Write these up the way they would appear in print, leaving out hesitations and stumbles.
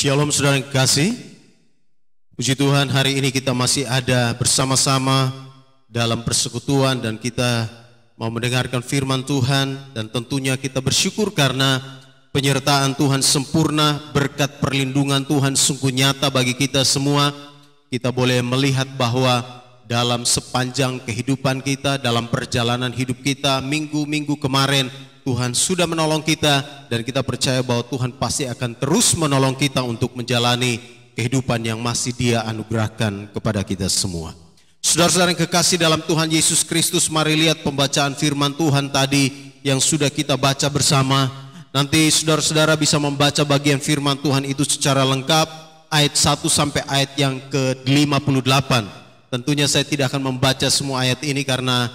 Shalom saudara yang kekasih. Puji Tuhan, hari ini kita masih ada bersama-sama dalam persekutuan dan kita mau mendengarkan firman Tuhan, dan tentunya kita bersyukur karena penyertaan Tuhan sempurna, berkat perlindungan Tuhan sungguh nyata bagi kita semua. Kita boleh melihat bahwa dalam sepanjang kehidupan kita, dalam perjalanan hidup kita, minggu-minggu kemarin Tuhan sudah menolong kita, dan kita percaya bahwa Tuhan pasti akan terus menolong kita untuk menjalani kehidupan yang masih Dia anugerahkan kepada kita semua. Saudara-saudara yang kekasih dalam Tuhan Yesus Kristus, mari lihat pembacaan firman Tuhan tadi yang sudah kita baca bersama. Nanti saudara-saudara bisa membaca bagian firman Tuhan itu secara lengkap, ayat 1 sampai ayat yang ke-58. Tentunya saya tidak akan membaca semua ayat ini karena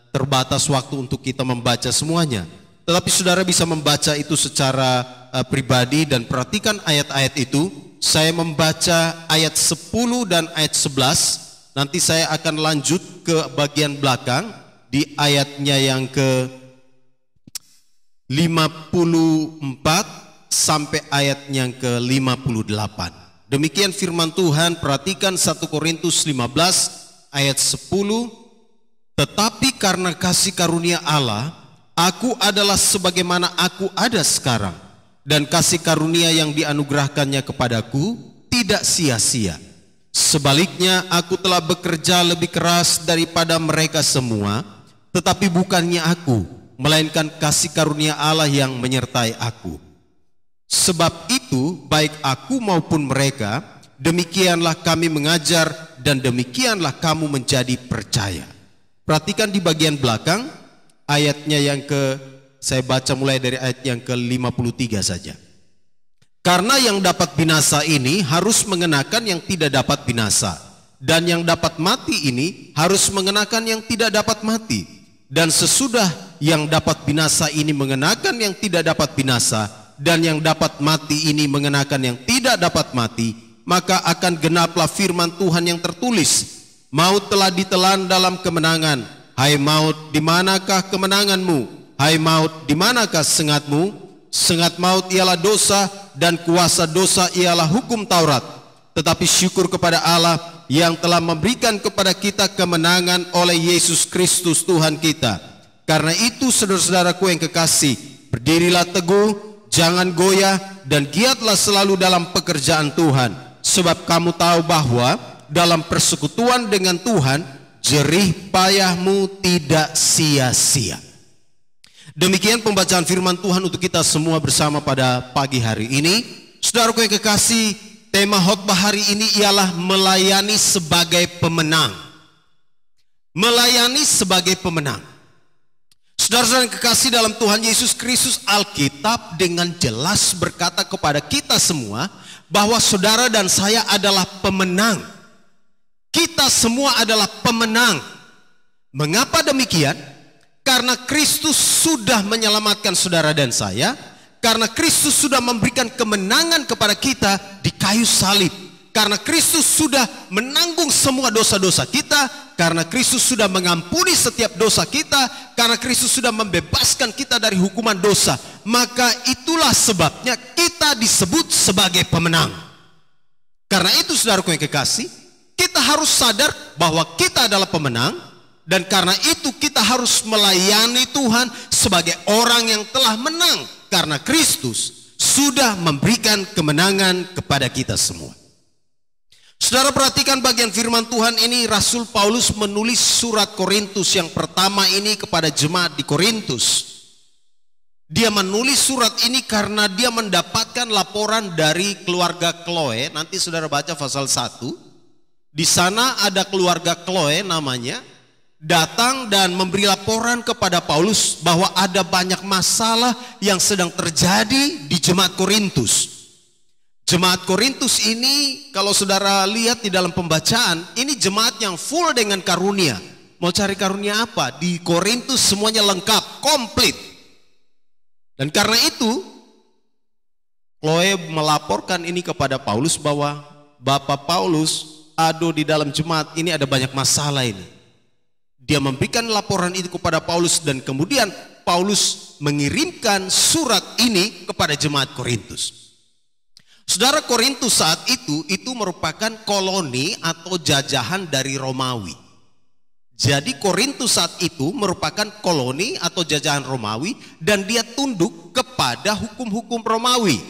terbatas waktu untuk kita membaca semuanya. Tetapi saudara bisa membaca itu secara pribadi dan perhatikan ayat-ayat itu. Saya membaca ayat 10 dan ayat 11. Nanti saya akan lanjut ke bagian belakang di ayatnya yang ke 54 sampai ayat yang ke 58. Demikian firman Tuhan. Perhatikan 1 Korintus 15 ayat 10. Tetapi karena kasih karunia Allah, aku adalah sebagaimana aku ada sekarang, dan kasih karunia yang dianugerahkannya kepadaku tidak sia-sia. Sebaliknya aku telah bekerja lebih keras daripada mereka semua, tetapi bukannya aku, melainkan kasih karunia Allah yang menyertai aku. Sebab itu baik aku maupun mereka, demikianlah kami mengajar, dan demikianlah kamu menjadi percaya. Perhatikan di bagian belakang ayatnya yang saya baca mulai dari ayat yang ke-53 saja. Karena yang dapat binasa ini harus mengenakan yang tidak dapat binasa, dan yang dapat mati ini harus mengenakan yang tidak dapat mati. Dan sesudah yang dapat binasa ini mengenakan yang tidak dapat binasa, dan yang dapat mati ini mengenakan yang tidak dapat mati, maka akan genaplah firman Tuhan yang tertulis, maut telah ditelan dalam kemenangan. Hai maut, di manakah kemenanganmu? Hai maut, di manakah sengatmu? Sengat maut ialah dosa, dan kuasa dosa ialah hukum Taurat. Tetapi syukur kepada Allah yang telah memberikan kepada kita kemenangan oleh Yesus Kristus Tuhan kita. Karena itu saudara-saudaraku yang kekasih, berdirilah teguh, jangan goyah, dan giatlah selalu dalam pekerjaan Tuhan. Sebab kamu tahu bahwa dalam persekutuan dengan Tuhan, jerih payahmu tidak sia-sia. Demikian pembacaan firman Tuhan untuk kita semua bersama pada pagi hari ini. Saudaraku yang kekasih, tema khotbah hari ini ialah melayani sebagai pemenang. Melayani sebagai pemenang. Saudara-saudara yang kekasih dalam Tuhan Yesus Kristus, Alkitab dengan jelas berkata kepada kita semua bahwa saudara dan saya adalah pemenang. Kita semua adalah pemenang. Mengapa demikian? Karena Kristus sudah menyelamatkan saudara dan saya. Karena Kristus sudah memberikan kemenangan kepada kita di kayu salib. Karena Kristus sudah menanggung semua dosa-dosa kita. Karena Kristus sudah mengampuni setiap dosa kita. Karena Kristus sudah membebaskan kita dari hukuman dosa. Maka itulah sebabnya kita disebut sebagai pemenang. Karena itu saudaraku yang kekasih, kita harus sadar bahwa kita adalah pemenang, dan karena itu kita harus melayani Tuhan sebagai orang yang telah menang, karena Kristus sudah memberikan kemenangan kepada kita semua. Saudara perhatikan bagian firman Tuhan ini. Rasul Paulus menulis surat Korintus yang pertama ini kepada jemaat di Korintus. Dia menulis surat ini karena dia mendapatkan laporan dari keluarga Chloe. Nanti saudara baca pasal 1. Di sana ada keluarga Chloe namanya, datang dan memberi laporan kepada Paulus bahwa ada banyak masalah yang sedang terjadi di jemaat Korintus. Jemaat Korintus ini kalau saudara lihat di dalam pembacaan, ini jemaat yang full dengan karunia. Mau cari karunia apa? Di Korintus semuanya lengkap, komplit. Dan karena itu Chloe melaporkan ini kepada Paulus bahwa Bapak Paulus, aduh di dalam jemaat ini ada banyak masalah ini. Dia memberikan laporan itu kepada Paulus, dan kemudian Paulus mengirimkan surat ini kepada jemaat Korintus. Saudara, Korintus saat itu merupakan koloni atau jajahan dari Romawi. Jadi Korintus saat itu merupakan koloni atau jajahan Romawi dan dia tunduk kepada hukum-hukum Romawi.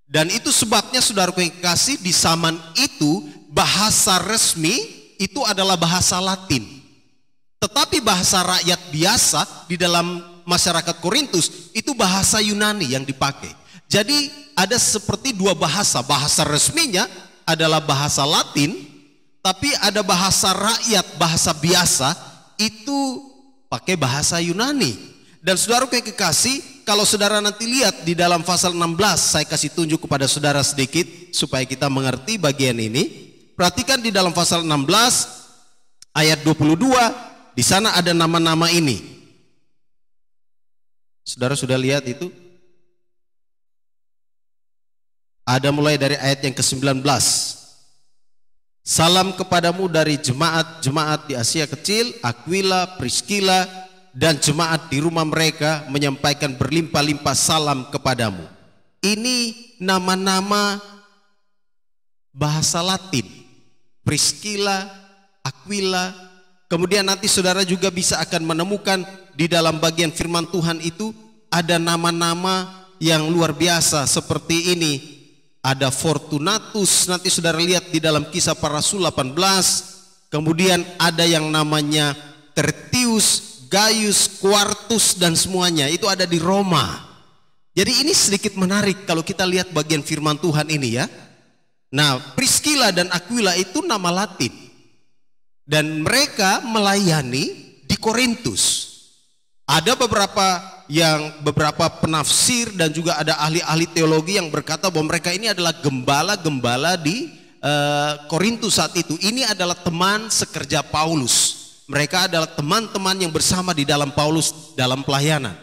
Dan itu sebabnya saudaraku yang kekasih, di zaman itu bahasa resmi itu adalah bahasa Latin. Tetapi bahasa rakyat biasa di dalam masyarakat Korintus itu bahasa Yunani yang dipakai. Jadi ada seperti dua bahasa. Bahasa resminya adalah bahasa Latin, tapi ada bahasa rakyat, bahasa biasa itu pakai bahasa Yunani. Dan saudaraku yang kekasih, kalau saudara nanti lihat di dalam pasal 16, saya kasih tunjuk kepada saudara sedikit supaya kita mengerti bagian ini. Perhatikan di dalam pasal 16 ayat 22, di sana ada nama-nama ini. Saudara sudah lihat itu? Ada mulai dari ayat yang ke-19. Salam kepadamu dari jemaat-jemaat di Asia Kecil, Aquila, Priscilla, dan jemaat di rumah mereka menyampaikan berlimpah-limpah salam kepadamu. Ini nama-nama bahasa Latin. Priscilla, Aquila. Kemudian nanti saudara juga bisa akan menemukan di dalam bagian firman Tuhan itu ada nama-nama yang luar biasa seperti ini. Ada Fortunatus, nanti saudara lihat di dalam Kisah Para Rasul 18. Kemudian ada yang namanya Tertius, Gaius, Quartus, dan semuanya itu ada di Roma. Jadi ini sedikit menarik kalau kita lihat bagian firman Tuhan ini ya. Nah, Priscilla dan Aquila itu nama Latin. Dan mereka melayani di Korintus. Ada beberapa penafsir dan juga ada ahli-ahli teologi yang berkata bahwa mereka ini adalah gembala-gembala di Korintus saat itu. Ini adalah teman sekerja Paulus. Mereka adalah teman-teman yang bersama di dalam Paulus dalam pelayanan.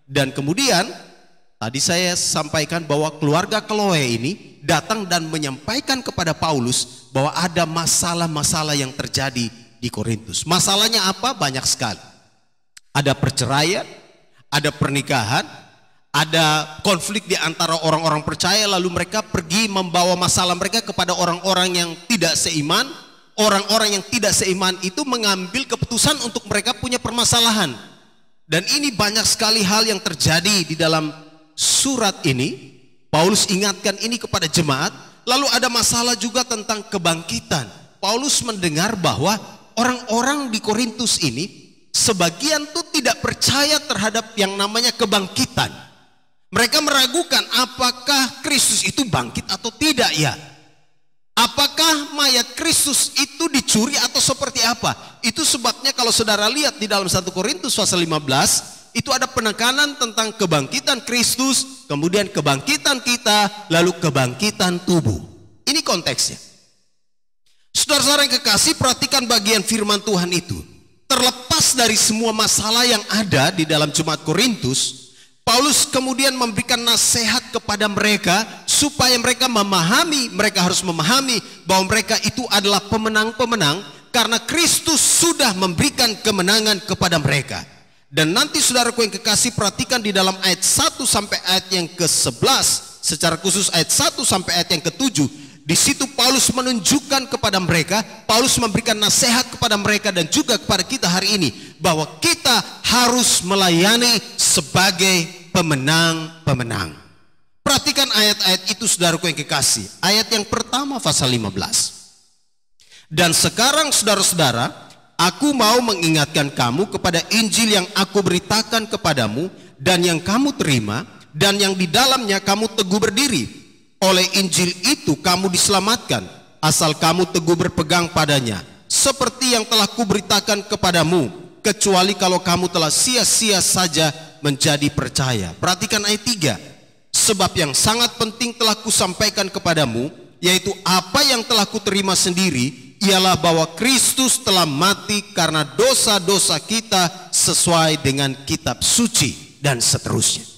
Dan kemudian tadi saya sampaikan bahwa keluarga Chloe ini datang dan menyampaikan kepada Paulus bahwa ada masalah-masalah yang terjadi di Korintus. Masalahnya apa? Banyak sekali. Ada perceraian, ada pernikahan, ada konflik di antara orang-orang percaya, lalu mereka pergi membawa masalah mereka kepada orang-orang yang tidak seiman. Orang-orang yang tidak seiman itu mengambil keputusan untuk mereka punya permasalahan. Dan ini banyak sekali hal yang terjadi di dalam surat ini. Paulus ingatkan ini kepada jemaat. Lalu ada masalah juga tentang kebangkitan. Paulus mendengar bahwa orang-orang di Korintus ini sebagian tuh tidak percaya terhadap yang namanya kebangkitan. Mereka meragukan apakah Kristus itu bangkit atau tidak ya. Apakah mayat Kristus itu dicuri atau seperti apa? Itu sebabnya kalau saudara lihat di dalam 1 Korintus pasal 15, itu ada penekanan tentang kebangkitan Kristus, kemudian kebangkitan kita, lalu kebangkitan tubuh. Ini konteksnya. Saudara-saudara yang kekasih, perhatikan bagian firman Tuhan itu. Terlepas dari semua masalah yang ada di dalam jemaat Korintus, Paulus kemudian memberikan nasihat kepada mereka supaya mereka harus memahami bahwa mereka itu adalah pemenang-pemenang karena Kristus sudah memberikan kemenangan kepada mereka. Dan nanti saudaraku yang kekasih, perhatikan di dalam ayat 1 sampai ayat yang ke-11, secara khusus ayat 1 sampai ayat yang ke-7. Di situ Paulus menunjukkan kepada mereka, Paulus memberikan nasihat kepada mereka dan juga kepada kita hari ini bahwa kita harus melayani sebagai pemenang-pemenang. Perhatikan ayat-ayat itu saudaraku yang kekasih. Ayat yang pertama pasal 15. Dan sekarang saudara-saudara, aku mau mengingatkan kamu kepada Injil yang aku beritakan kepadamu dan yang kamu terima dan yang di dalamnya kamu teguh berdiri. Oleh Injil itu kamu diselamatkan, asal kamu teguh berpegang padanya, seperti yang telah kuberitakan kepadamu, kecuali kalau kamu telah sia-sia saja menjadi percaya. Perhatikan ayat 3. Sebab yang sangat penting telah kusampaikan kepadamu, yaitu apa yang telah kuterima sendiri, ialah bahwa Kristus telah mati karena dosa-dosa kita sesuai dengan kitab suci, dan seterusnya.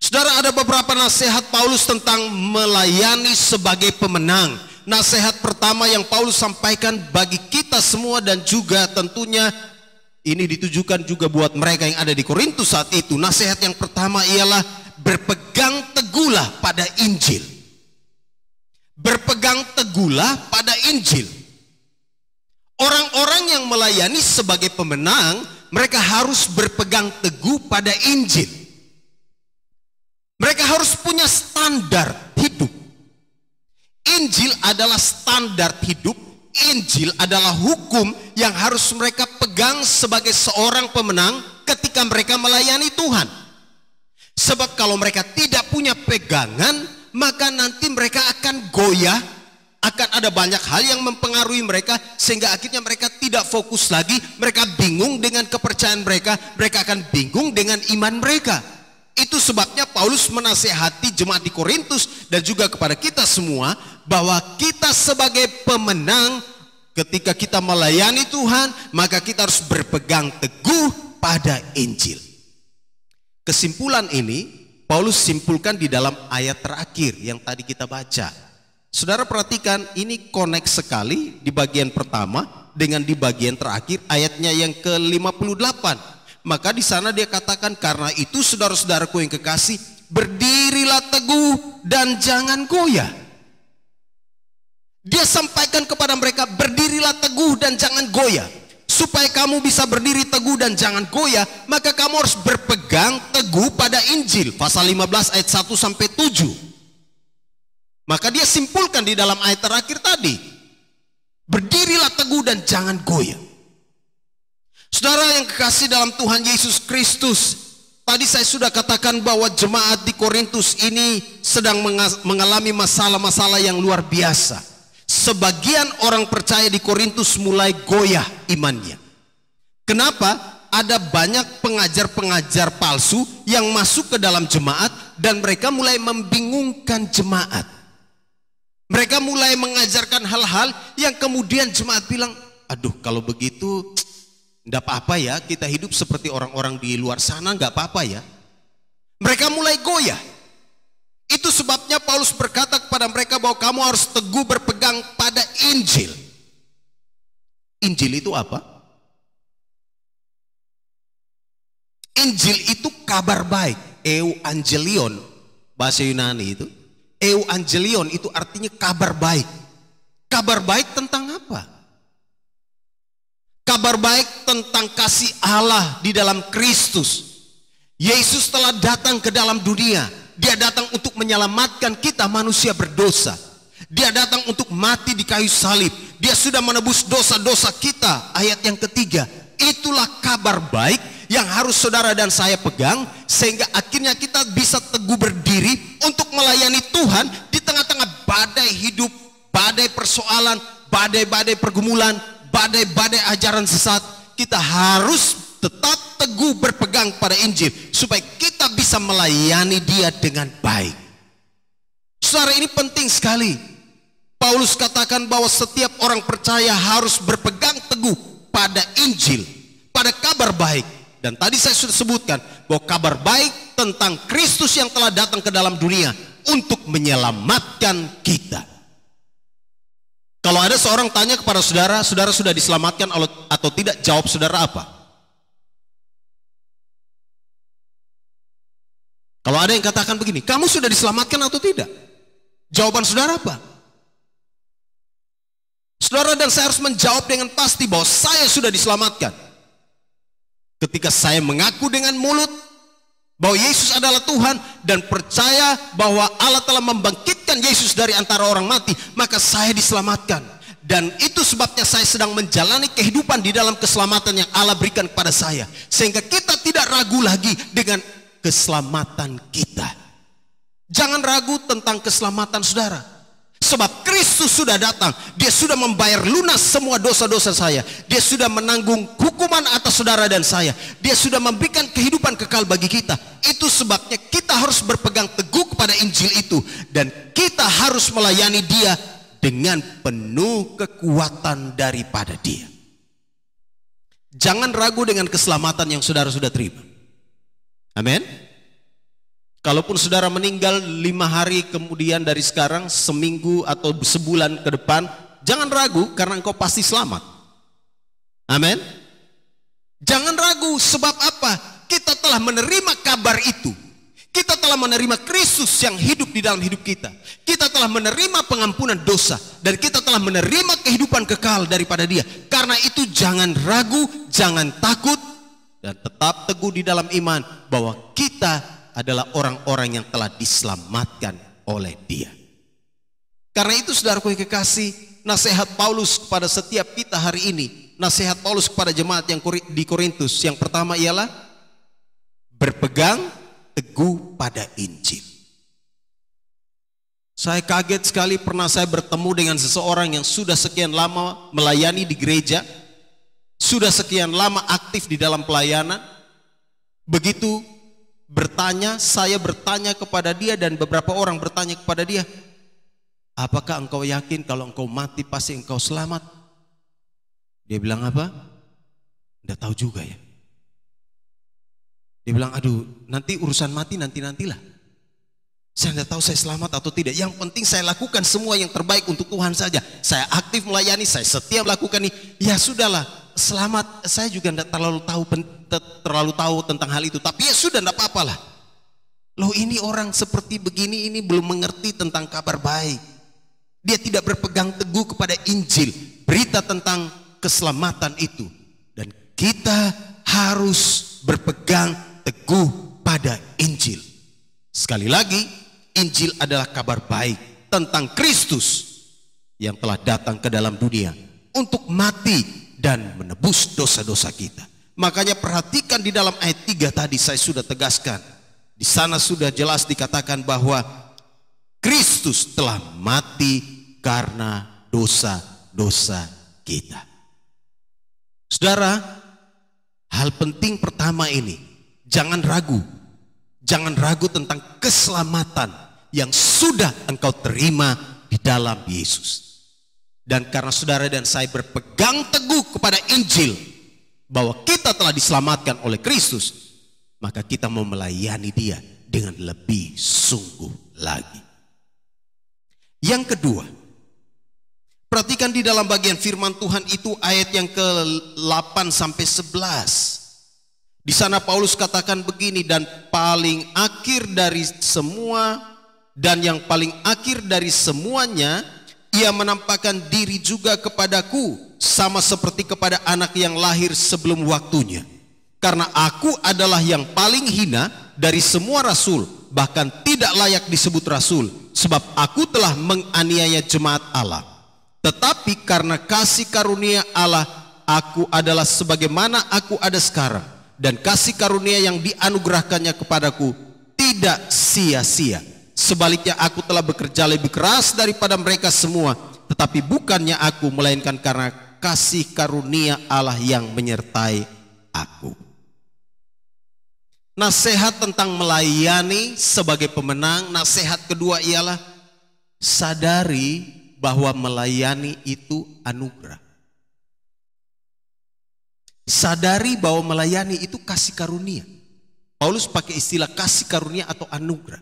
Saudara, ada beberapa nasihat Paulus tentang melayani sebagai pemenang. Nasihat pertama yang Paulus sampaikan bagi kita semua dan juga tentunya ini ditujukan juga buat mereka yang ada di Korintus saat itu. Nasihat yang pertama ialah berpegang teguhlah pada Injil. berpegang teguhlah pada Injil. Orang-orang yang melayani sebagai pemenang, mereka harus berpegang teguh pada Injil. Mereka harus punya standar hidup. Injil adalah standar hidup. Injil adalah hukum yang harus mereka pegang sebagai seorang pemenang ketika mereka melayani Tuhan. Sebab kalau mereka tidak punya pegangan, maka nanti mereka akan goyah, akan ada banyak hal yang mempengaruhi mereka, sehingga akhirnya mereka tidak fokus lagi, mereka bingung dengan kepercayaan mereka, mereka akan bingung dengan iman mereka. Itu sebabnya Paulus menasihati jemaat di Korintus dan juga kepada kita semua, bahwa kita sebagai pemenang ketika kita melayani Tuhan, maka kita harus berpegang teguh pada Injil. Kesimpulan ini Paulus simpulkan di dalam ayat terakhir yang tadi kita baca. Saudara perhatikan, ini connect sekali di bagian pertama dengan di bagian terakhir ayatnya yang ke-58. Maka di sana dia katakan, karena itu saudara-saudaraku yang kekasih, berdirilah teguh dan jangan goyah. Dia sampaikan kepada mereka, berdirilah teguh dan jangan goyah. Supaya kamu bisa berdiri teguh dan jangan goyah, maka kamu harus berpegang teguh pada Injil. Pasal 15 ayat 1 sampai 7. Maka dia simpulkan di dalam ayat terakhir tadi, berdirilah teguh dan jangan goyah. Saudara yang kekasih dalam Tuhan Yesus Kristus, tadi saya sudah katakan bahwa jemaat di Korintus ini sedang mengalami masalah-masalah yang luar biasa. Sebagian orang percaya di Korintus mulai goyah imannya. Kenapa? Ada banyak pengajar-pengajar palsu yang masuk ke dalam jemaat dan mereka mulai membingungkan jemaat. Mereka mulai mengajarkan hal-hal yang kemudian jemaat bilang, aduh kalau begitu enggak apa-apa ya, kita hidup seperti orang-orang di luar sana, enggak apa-apa ya. Mereka mulai goyah. Itu sebabnya Paulus berkata kepada mereka bahwa kamu harus teguh berpegang pada Injil. Injil itu apa? Injil itu kabar baik. Euangelion, bahasa Yunani itu. Euangelion itu artinya kabar baik. Kabar baik tentang apa? Kabar baik tentang kasih Allah di dalam Kristus. Yesus telah datang ke dalam dunia. Dia datang untuk menyelamatkan kita manusia berdosa. Dia datang untuk mati di kayu salib. Dia sudah menebus dosa-dosa kita. Ayat yang ketiga. Itulah kabar baik yang harus saudara dan saya pegang, sehingga akhirnya kita bisa teguh berdiri untuk melayani Tuhan di tengah-tengah badai hidup, badai persoalan, badai-badai pergumulan, badai-badai ajaran sesat. Kita harus tetap teguh berpegang pada Injil supaya kita bisa melayani Dia dengan baik. Saudara, ini penting sekali. Paulus katakan bahwa setiap orang percaya harus berpegang teguh pada Injil, pada kabar baik. Dan tadi saya sudah sebutkan bahwa kabar baik tentang Kristus yang telah datang ke dalam dunia untuk menyelamatkan kita. Kalau ada seorang tanya kepada saudara, saudara sudah diselamatkan atau tidak, jawab saudara apa? Kalau ada yang katakan begini, kamu sudah diselamatkan atau tidak? Jawaban saudara apa? Saudara dan saya harus menjawab dengan pasti bahwa saya sudah diselamatkan. Ketika saya mengaku dengan mulut bahwa Yesus adalah Tuhan dan percaya bahwa Allah telah membangkitkan Yesus dari antara orang mati, maka saya diselamatkan. Dan itu sebabnya saya sedang menjalani kehidupan di dalam keselamatan yang Allah berikan kepada saya, sehingga kita tidak ragu lagi dengan keselamatan kita. Jangan ragu tentang keselamatan saudara, sebab Kristus sudah datang. Dia sudah membayar lunas semua dosa-dosa saya. Dia sudah menanggung hukuman atas saudara dan saya. Dia sudah memberikan kehidupan kekal bagi kita. Itu sebabnya kita harus berpegang teguh kepada Injil itu, dan kita harus melayani Dia dengan penuh kekuatan daripada Dia. Jangan ragu dengan keselamatan yang saudara sudah terima. Amin. Kalaupun saudara meninggal 5 hari kemudian dari sekarang, seminggu atau sebulan ke depan, jangan ragu karena engkau pasti selamat. Amin. Jangan ragu, sebab apa? Kita telah menerima kabar itu. Kita telah menerima Kristus yang hidup di dalam hidup kita. Kita telah menerima pengampunan dosa. Dan kita telah menerima kehidupan kekal daripada Dia. Karena itu jangan ragu, jangan takut. Dan tetap teguh di dalam iman bahwa kita adalah orang-orang yang telah diselamatkan oleh Dia. Karena itu saudaraku yang kekasih, nasihat Paulus kepada setiap kita hari ini, nasihat Paulus kepada jemaat yang di Korintus, yang pertama ialah berpegang teguh pada Injil. Saya kaget sekali pernah saya bertemu dengan seseorang yang sudah sekian lama melayani di gereja, sudah sekian lama aktif di dalam pelayanan. Begitu bertanya, saya bertanya kepada dia dan beberapa orang bertanya kepada dia, apakah engkau yakin kalau engkau mati pasti engkau selamat? Dia bilang apa? Tidak tahu juga ya. Dia bilang, aduh nanti urusan mati nantilah. Saya tidak tahu saya selamat atau tidak. Yang penting saya lakukan semua yang terbaik untuk Tuhan saja. Saya aktif melayani, saya setia melakukan ini. Ya sudahlah, selamat. Saya juga tidak terlalu tahu tentang hal itu. Tapi ya sudah, tidak apa-apalah. Loh, ini orang seperti begini ini belum mengerti tentang kabar baik. Dia tidak berpegang teguh kepada Injil, berita tentang keselamatan itu. Dan kita harus berpegang teguh pada Injil. Sekali lagi, Injil adalah kabar baik tentang Kristus yang telah datang ke dalam dunia untuk mati dan menebus dosa-dosa kita. Makanya perhatikan di dalam ayat 3 tadi saya sudah tegaskan. Di sana sudah jelas dikatakan bahwa Kristus telah mati karena dosa-dosa kita. Saudara, hal penting pertama ini, jangan ragu. Jangan ragu tentang keselamatan yang sudah engkau terima di dalam Yesus. Dan karena saudara dan saya berpegang teguh kepada Injil, bahwa kita telah diselamatkan oleh Kristus, maka kita mau melayani Dia dengan lebih sungguh lagi. Yang kedua, perhatikan di dalam bagian firman Tuhan itu ayat yang ke-8 sampai 11. Di sana Paulus katakan begini, dan paling akhir dari semua dan yang paling akhir dari semuanya, ia menampakkan diri juga kepadaku sama seperti kepada anak yang lahir sebelum waktunya. Karena aku adalah yang paling hina dari semua rasul, bahkan tidak layak disebut rasul, sebab aku telah menganiaya jemaat Allah. Tetapi karena kasih karunia Allah, aku adalah sebagaimana aku ada sekarang. Dan kasih karunia yang dianugerahkannya kepadaku tidak sia-sia. Sebaliknya aku telah bekerja lebih keras daripada mereka semua. Tetapi bukannya aku, melainkan karena kasih karunia Allah yang menyertai aku. Nasihat tentang melayani sebagai pemenang. Nasihat kedua ialah sadari bahwa melayani itu anugerah. Sadari bahwa melayani itu kasih karunia. Paulus pakai istilah kasih karunia atau anugerah.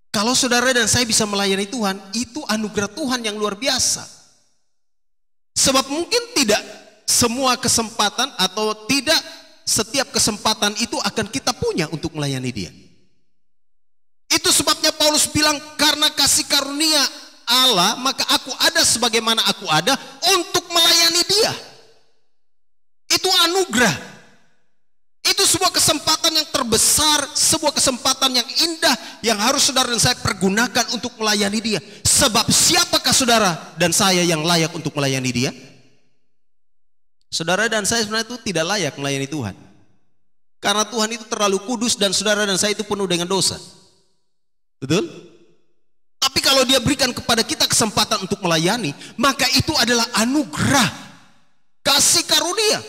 Kalau saudara dan saya bisa melayani Tuhan, itu anugerah Tuhan yang luar biasa. Sebab mungkin tidak semua kesempatan atau tidak setiap kesempatan itu akan kita punya untuk melayani Dia. Itu sebabnya Paulus bilang, karena kasih karunia Allah, maka aku ada sebagaimana aku ada untuk melayani Dia. Itu anugerah. Itu sebuah kesempatan yang terbesar, sebuah kesempatan yang indah yang harus saudara dan saya pergunakan untuk melayani Dia. Sebab siapakah saudara dan saya yang layak untuk melayani Dia? Saudara dan saya sebenarnya itu tidak layak melayani Tuhan. Karena Tuhan itu terlalu kudus dan saudara dan saya itu penuh dengan dosa. Betul? Tapi kalau Dia berikan kepada kita kesempatan untuk melayani, maka itu adalah anugerah, kasih karunia.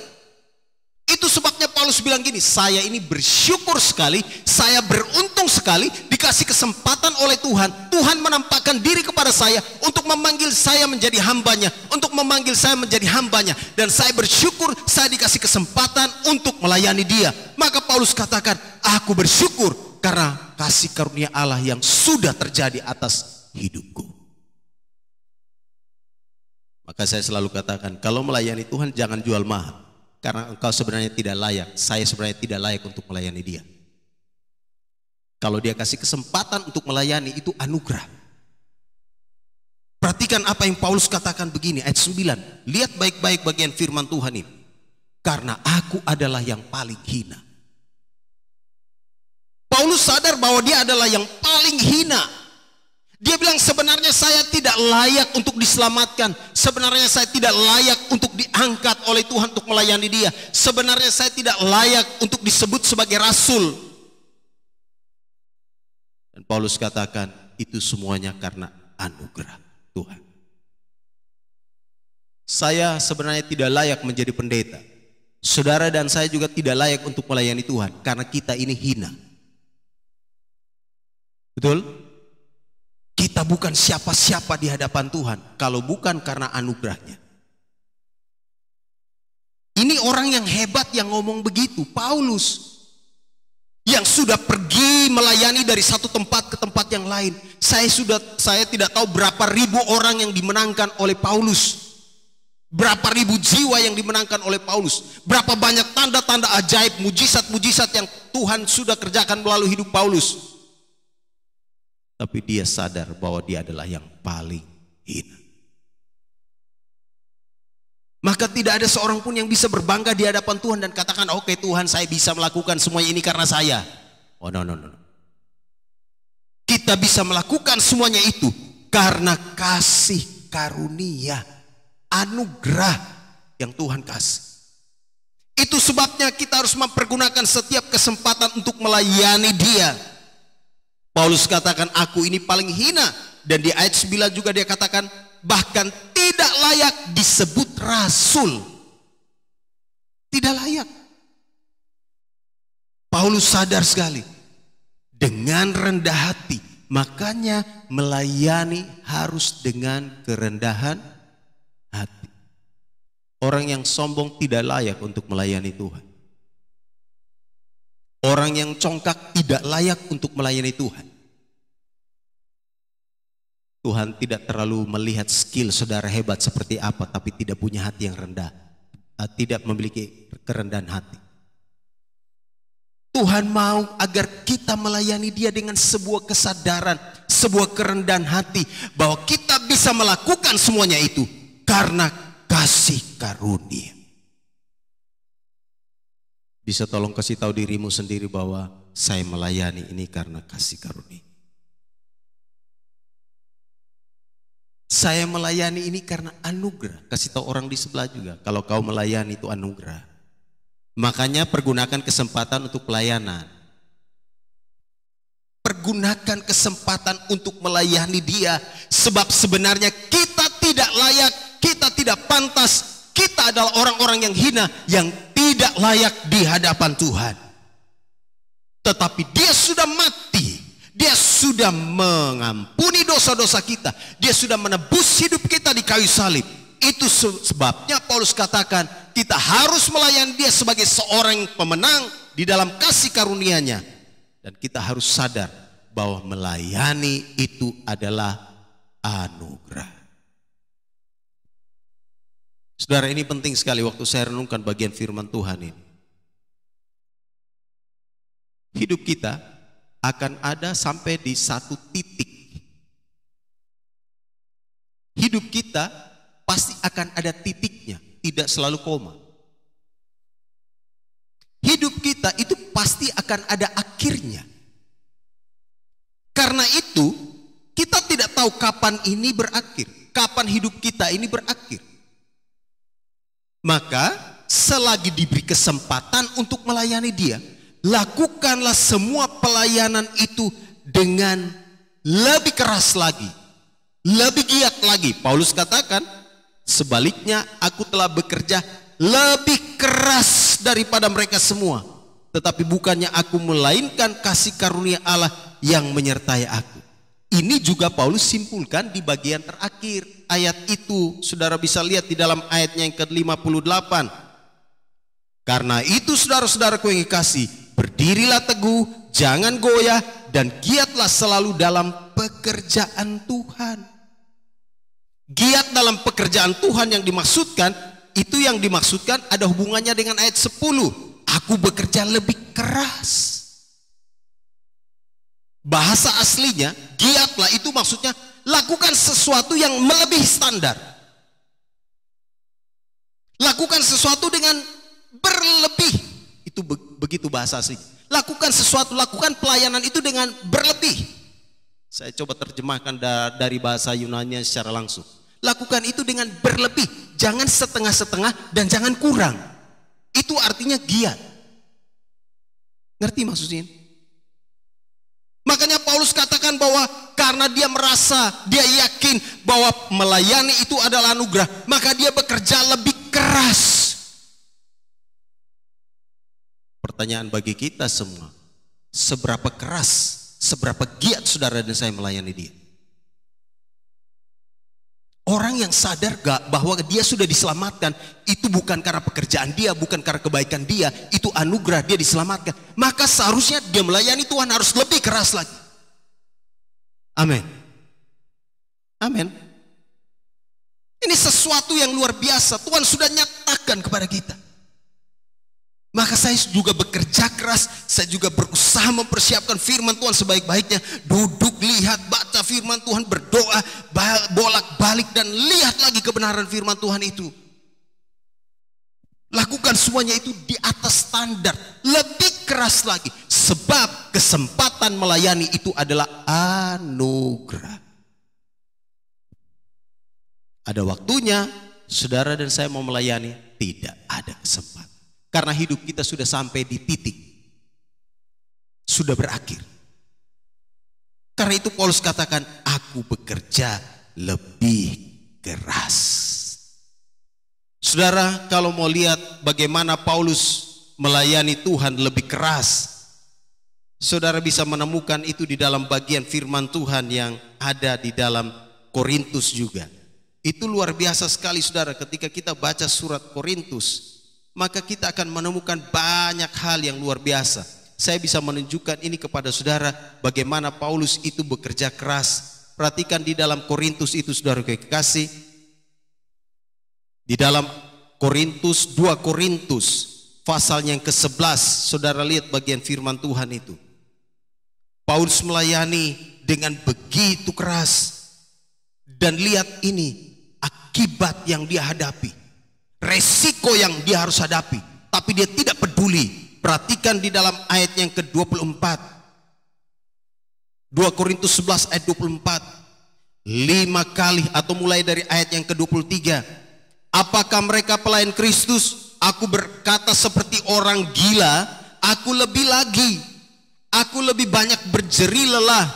Itu sebabnya Paulus bilang gini, saya ini bersyukur sekali, saya beruntung sekali dikasih kesempatan oleh Tuhan. Tuhan menampakkan diri kepada saya untuk memanggil saya menjadi hambanya, untuk memanggil saya menjadi hambanya. Dan saya bersyukur saya dikasih kesempatan untuk melayani Dia. Maka Paulus katakan, aku bersyukur karena kasih karunia Allah yang sudah terjadi atas hidupku. Maka saya selalu katakan, kalau melayani Tuhan jangan jual mahal. Karena engkau sebenarnya tidak layak, saya sebenarnya tidak layak untuk melayani Dia. Kalau dia kasih kesempatan untuk melayani, itu anugerah. Perhatikan apa yang Paulus katakan begini, ayat 9. Lihat baik-baik bagian firman Tuhan ini. Karena aku adalah yang paling hina. Paulus sadar bahwa dia adalah yang paling hina. Dia bilang sebenarnya saya tidak layak untuk diselamatkan. Sebenarnya saya tidak layak untuk diangkat oleh Tuhan untuk melayani dia. Sebenarnya saya tidak layak untuk disebut sebagai rasul. Dan Paulus katakan itu semuanya karena anugerah Tuhan. Saya sebenarnya tidak layak menjadi pendeta. Saudara dan saya juga tidak layak untuk melayani Tuhan. Karena kita ini hina. Betul? Kita bukan siapa-siapa di hadapan Tuhan kalau bukan karena anugerahnya. Ini orang yang hebat yang ngomong begitu, Paulus. Yang sudah pergi melayani dari satu tempat ke tempat yang lain. Saya tidak tahu berapa ribu orang yang dimenangkan oleh Paulus. Berapa ribu jiwa yang dimenangkan oleh Paulus. Berapa banyak tanda-tanda ajaib, mujizat-mujizat yang Tuhan sudah kerjakan melalui hidup Paulus. Tapi dia sadar bahwa dia adalah yang paling hina. Maka tidak ada seorang pun yang bisa berbangga di hadapan Tuhan dan katakan, oke Tuhan, saya bisa melakukan semua ini karena saya. Oh no. Kita bisa melakukan semuanya itu karena kasih karunia, anugerah yang Tuhan kasih. Itu sebabnya kita harus mempergunakan setiap kesempatan untuk melayani dia. Paulus katakan aku ini paling hina. Dan di ayat 9 juga dia katakan bahkan tidak layak disebut rasul. Tidak layak. Paulus sadar sekali. Dengan rendah hati. Makanya melayani harus dengan kerendahan hati. Orang yang sombong tidak layak untuk melayani Tuhan. Orang yang congkak tidak layak untuk melayani Tuhan. Tuhan tidak terlalu melihat skill saudara hebat seperti apa, tapi tidak punya hati yang rendah. Tidak memiliki kerendahan hati. Tuhan mau agar kita melayani dia dengan sebuah kesadaran, sebuah kerendahan hati. Bahwa kita bisa melakukan semuanya itu karena kasih karunia. Bisa tolong kasih tahu dirimu sendiri bahwa saya melayani ini karena kasih karunia. Saya melayani ini karena anugerah. Kasih tahu orang di sebelah juga. Kalau kau melayani itu anugerah. Makanya pergunakan kesempatan untuk pelayanan. Pergunakan kesempatan untuk melayani dia. Sebab sebenarnya kita tidak layak, kita tidak pantas. Kita adalah orang-orang yang hina, yang tidak layak di hadapan Tuhan. Tetapi dia sudah mati. Dia sudah mengampuni dosa-dosa kita. Dia sudah menebus hidup kita di kayu salib. Itu sebabnya Paulus katakan kita harus melayani dia sebagai seorang pemenang di dalam kasih karunia-Nya. Dan kita harus sadar bahwa melayani itu adalah anugerah. Saudara, ini penting sekali waktu saya renungkan bagian firman Tuhan ini. Hidup kita akan ada sampai di satu titik. Hidup kita pasti akan ada titiknya, tidak selalu koma. Hidup kita itu pasti akan ada akhirnya. Karena itu, kita tidak tahu kapan ini berakhir, kapan hidup kita ini berakhir. Maka selagi diberi kesempatan untuk melayani dia, lakukanlah semua pelayanan itu dengan lebih keras lagi, lebih giat lagi. Paulus katakan, sebaliknya aku telah bekerja lebih keras daripada mereka semua. Tetapi bukannya aku, melainkan kasih karunia Allah yang menyertai aku. Ini juga Paulus simpulkan di bagian terakhir ayat itu. Saudara bisa lihat di dalam ayatnya yang ke-58. Karena itu saudara-saudaraku yang kekasih, berdirilah teguh, jangan goyah, dan giatlah selalu dalam pekerjaan Tuhan. Giat dalam pekerjaan Tuhan yang dimaksudkan, itu yang dimaksudkan ada hubungannya dengan ayat 10. Aku bekerja lebih keras. Bahasa aslinya, giatlah itu maksudnya lakukan sesuatu yang melebihi standar. Lakukan sesuatu dengan berlebih. Itu begitu bahasa asli. Lakukan sesuatu, lakukan pelayanan itu dengan berlebih. Saya coba terjemahkan dari bahasa Yunani secara langsung. Lakukan itu dengan berlebih, jangan setengah-setengah dan jangan kurang. Itu artinya giat. Ngerti maksudnya? Makanya Paulus katakan bahwa karena dia merasa, dia yakin bahwa melayani itu adalah anugerah, maka dia bekerja lebih keras. Pertanyaan bagi kita semua, seberapa keras, seberapa giat saudara dan saya melayani dia? Orang yang sadar gak bahwa dia sudah diselamatkan, itu bukan karena pekerjaan dia, bukan karena kebaikan dia, itu anugerah dia diselamatkan. Maka seharusnya dia melayani Tuhan harus lebih keras lagi. Amin. Amin. Ini sesuatu yang luar biasa, Tuhan sudah nyatakan kepada kita. Maka saya juga bekerja keras, saya juga berusaha mempersiapkan firman Tuhan sebaik-baiknya. Duduk, lihat, baca firman Tuhan, berdoa, bolak-balik dan lihat lagi kebenaran firman Tuhan itu. Lakukan semuanya itu di atas standar, lebih keras lagi. Sebab kesempatan melayani itu adalah anugerah. Ada waktunya, saudara dan saya mau melayani, tidak ada kesempatan. Karena hidup kita sudah sampai di titik, sudah berakhir. Karena itu Paulus katakan, aku bekerja lebih keras. Saudara, kalau mau lihat bagaimana Paulus melayani Tuhan lebih keras, saudara bisa menemukan itu di dalam bagian firman Tuhan yang ada di dalam Korintus juga. Itu luar biasa sekali saudara, ketika kita baca surat Korintus, maka kita akan menemukan banyak hal yang luar biasa. Saya bisa menunjukkan ini kepada saudara, bagaimana Paulus itu bekerja keras. Perhatikan di dalam Korintus itu saudara kekasih. Di dalam Korintus, 2 Korintus pasal yang ke-11, saudara lihat bagian firman Tuhan itu. Paulus melayani dengan begitu keras. Dan lihat ini akibat yang dia hadapi, resiko yang dia harus hadapi, tapi dia tidak peduli. Perhatikan di dalam ayat yang ke-24, 2 Korintus 11 ayat 24. 5 kali atau mulai dari ayat yang ke-23. Apakah mereka pelayan Kristus? Aku berkata seperti orang gila. Aku lebih lagi, aku lebih banyak berjeri lelah,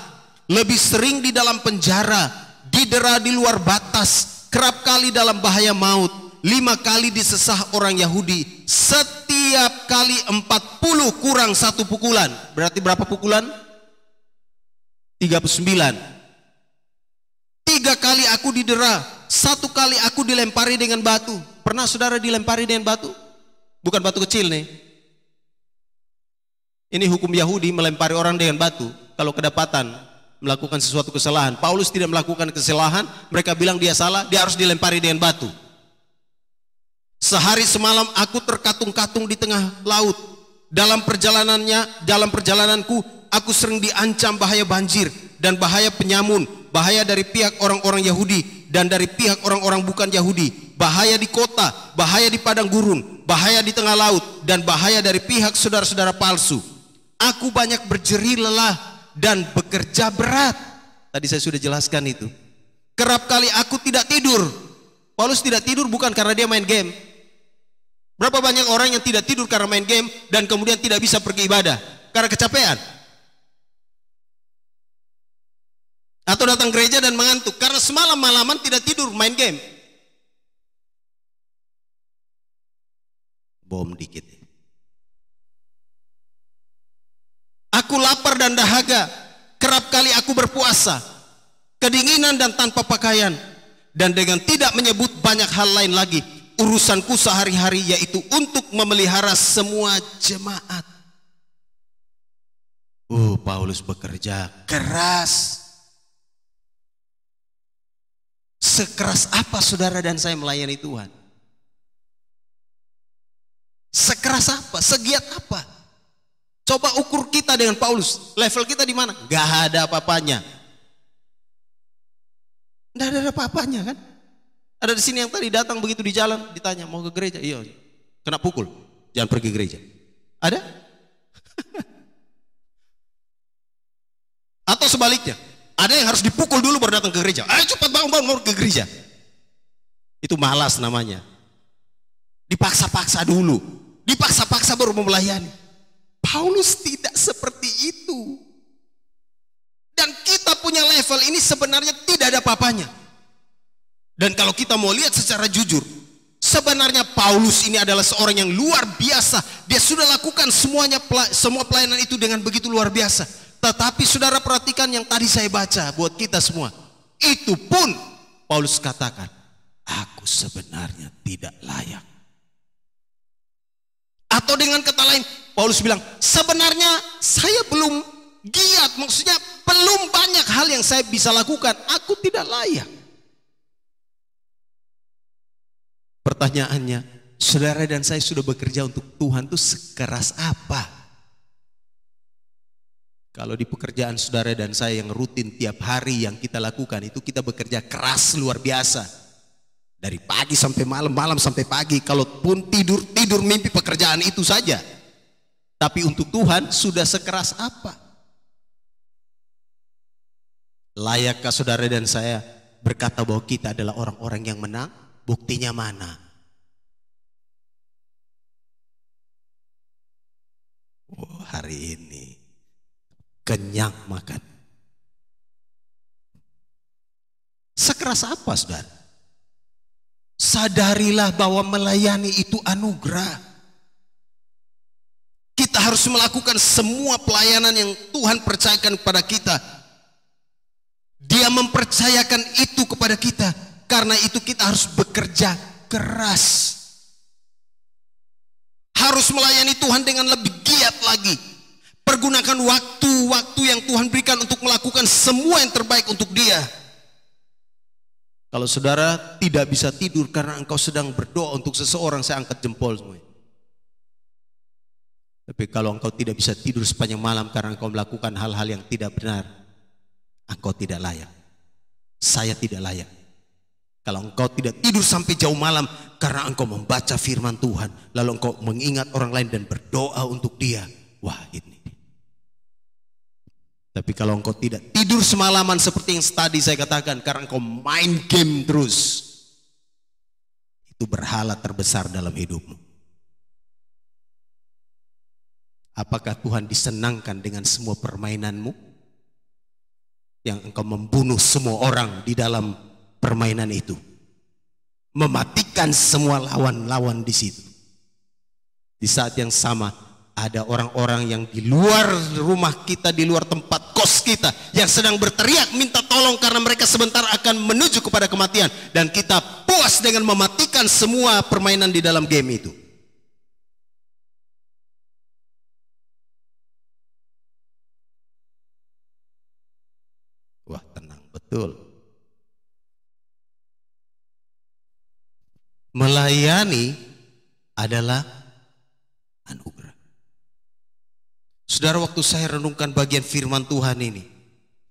lebih sering di dalam penjara, didera di luar batas, kerap kali dalam bahaya maut, 5 kali disesah orang Yahudi, setiap kali 40 kurang 1 pukulan. Berarti berapa pukulan? 39. 3 kali aku didera, 1 kali aku dilempari dengan batu. Pernah saudara dilempari dengan batu? Bukan batu kecil nih. Ini hukum Yahudi, melempari orang dengan batu kalau kedapatan melakukan sesuatu kesalahan. Paulus tidak melakukan kesalahan, mereka bilang dia salah, dia harus dilempari dengan batu. Sehari semalam aku terkatung-katung di tengah laut. Dalam perjalananku aku sering diancam bahaya banjir dan bahaya penyamun, bahaya dari pihak orang-orang Yahudi dan dari pihak orang-orang bukan Yahudi, bahaya di kota, bahaya di padang gurun, bahaya di tengah laut, dan bahaya dari pihak saudara-saudara palsu. Aku banyak berjeri lelah dan bekerja berat. Tadi saya sudah jelaskan itu. Kerap kali aku tidak tidur. Paulus tidak tidur bukan karena dia main game. Berapa banyak orang yang tidak tidur karena main game dan kemudian tidak bisa pergi ibadah karena kecapean, atau datang gereja dan mengantuk karena semalam malaman tidak tidur main game. Bom dikit. Aku lapar dan dahaga, kerap kali aku berpuasa, kedinginan dan tanpa pakaian, dan dengan tidak menyebut banyak hal lain lagi. Urusanku sehari-hari yaitu untuk memelihara semua jemaat. Paulus bekerja keras. Sekeras apa saudara dan saya melayani Tuhan? Sekeras apa? Segiat apa? Coba ukur kita dengan Paulus, level kita di mana? Gak ada apa-apanya. Gak ada apa-apanya kan? Ada di sini yang tadi datang begitu di jalan ditanya mau ke gereja, iya, kena pukul, jangan pergi gereja. Ada? Atau sebaliknya, ada yang harus dipukul dulu baru datang ke gereja. Ayo cepat bangun ke gereja. Itu malas namanya. Dipaksa-paksa dulu, dipaksa-paksa baru mau melayani. Paulus tidak seperti itu. Dan kita punya level ini sebenarnya tidak ada apa-apanya. Dan kalau kita mau lihat secara jujur, sebenarnya Paulus ini adalah seorang yang luar biasa. Dia sudah lakukan semua pelayanan itu dengan begitu luar biasa. Tetapi saudara perhatikan yang tadi saya baca buat kita semua. Itu pun Paulus katakan, aku sebenarnya tidak layak. Atau dengan kata lain, Paulus bilang, sebenarnya saya belum giat, maksudnya belum banyak hal yang saya bisa lakukan, aku tidak layak. Pertanyaannya, saudara dan saya sudah bekerja untuk Tuhan itu sekeras apa? Kalau di pekerjaan saudara dan saya yang rutin tiap hari yang kita lakukan itu kita bekerja keras luar biasa. Dari pagi sampai malam, malam sampai pagi. Kalaupun tidur mimpi pekerjaan itu saja. Tapi untuk Tuhan sudah sekeras apa? Layakkah saudara dan saya berkata bahwa kita adalah orang-orang yang menang? Buktinya mana? Oh, hari ini kenyang makan. Sekeras apa saudara? Sadarilah bahwa melayani itu anugerah. Kita harus melakukan semua pelayanan yang Tuhan percayakan kepada kita. Dia mempercayakan itu kepada kita. Karena itu kita harus bekerja keras. Harus melayani Tuhan dengan lebih giat lagi. Pergunakan waktu-waktu yang Tuhan berikan untuk melakukan semua yang terbaik untuk Dia. Kalau saudara tidak bisa tidur karena engkau sedang berdoa untuk seseorang, saya angkat jempol semua. Tapi kalau engkau tidak bisa tidur sepanjang malam karena engkau melakukan hal-hal yang tidak benar, engkau tidak layak. Saya tidak layak. Kalau engkau tidak tidur sampai jauh malam karena engkau membaca firman Tuhan, lalu engkau mengingat orang lain dan berdoa untuk dia, wah ini. Tapi kalau engkau tidak tidur semalaman seperti yang tadi saya katakan, karena engkau main game terus, itu berhala terbesar dalam hidupmu. Apakah Tuhan disenangkan dengan semua permainanmu? Yang engkau membunuh semua orang di dalam permainan itu. Mematikan semua lawan-lawan di situ. Di saat yang sama, ada orang-orang yang di luar rumah kita, di luar tempat kos kita, yang sedang berteriak minta tolong karena mereka sebentar akan menuju kepada kematian. Dan kita puas dengan mematikan semua permainan di dalam game itu. Wah, tenang betul. Melayani adalah anugerah. Saudara, waktu saya renungkan bagian firman Tuhan ini,